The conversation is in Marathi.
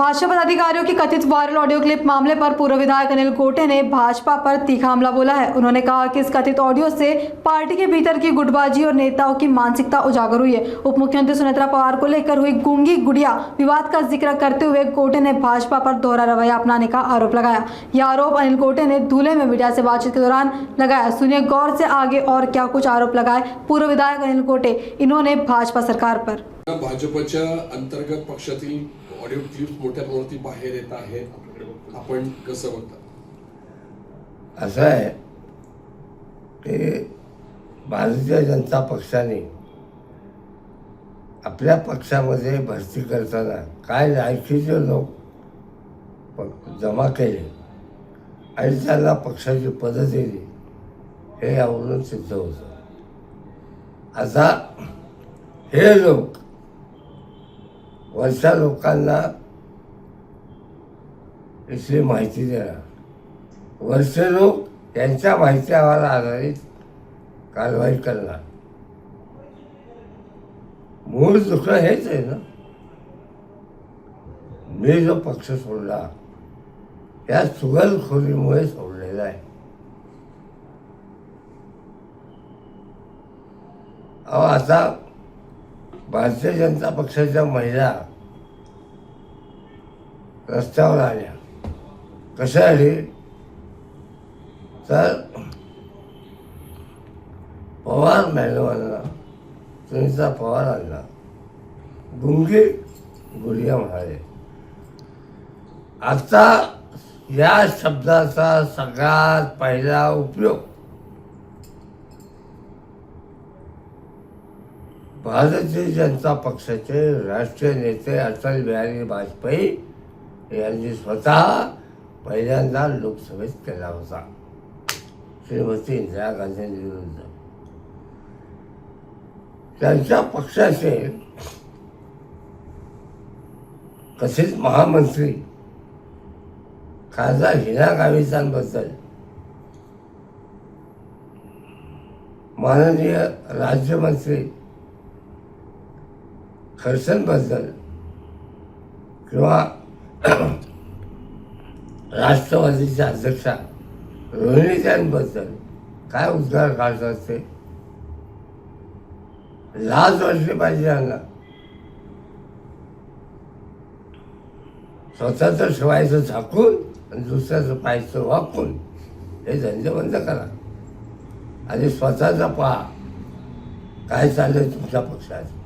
भाजपा पदाधिकारियों की कथित वायरल ऑडियो क्लिप मामले पर पूर्व विधायक अनिल गोटे ने भाजपा पर तीखा हमला बोला है। उन्होंने कहा कि इस कथित ऑडियो से पार्टी के भीतर की गुटबाजी और नेताओं की मानसिकता उजागर हुई है। उप मुख्यमंत्री सुनेत्रा पवार को लेकर हुई गूंगी गुड़िया विवाद का जिक्र करते हुए गोटे ने भाजपा पर दोहरा रवैया अपनाने का आरोप लगाया। यह आरोप अनिल गोटे ने धूले में मीडिया से बातचीत के दौरान लगाया। सुनिए गौर से आगे और क्या कुछ आरोप लगाए पूर्व विधायक अनिल गोटे इन्होंने भाजपा सरकार पर। भाजपच्या अंतर्गत पक्षातील ऑडिओ क्लिप्स मोठ्या प्रमाणात बाहेर येत आहेत, आपण कसं बघता? असं आहे की भारतीय जनता पक्षाने आपल्या पक्षामध्ये भरती करताना काय लायकीचे लोक जमा केले आणि त्यांना पक्षाची पदं दिली हे यावरून सिद्ध होतं। आता हे लोक वरच्या लोकांना इथली माहिती देणार, वरचे लोक यांच्या माहितीवर आधारित कारवाई करणार। मूळ दुखणं हेच आहे ना, मी जो पक्ष सोडला या चुगलखोरीमुळे सोडलेला आहे। अहो आता भारतीय जनता पक्षाच्या महिला रस्त्यावर आल्या, कशासाठी तर पवार मॅडमांना, सुनीता पवारांना गुंगी गुडिया म्हणाले। आता या शब्दाचा सगळ्यात पहिला उपयोग भारतीय जनता पक्षाचे राष्ट्रीय नेते अटल बिहारी वाजपेयी यांनी स्वतः पहिल्यांदा लोकसभेत केला होता, श्रीमती इंदिरा गांधींविरुद्ध। त्यांच्या पक्षाचे कथित महामंत्री खासदार हिना गावितांबद्दल माननीय राज्यमंत्री खडसेंबद्दल किंवा राष्ट्रवादीच्या अध्यक्षा रोहिणीताईंबद्दल काय उद्गार काढतात ते लाज वाटली पाहिजे यांना। स्वतःचं ठेवायचं झाकून आणि दुसऱ्याचं पाहायचं वाकून, हे धंदे बंद करा आणि स्वतःचा पहा काय चाललंय तुमच्या पक्षात।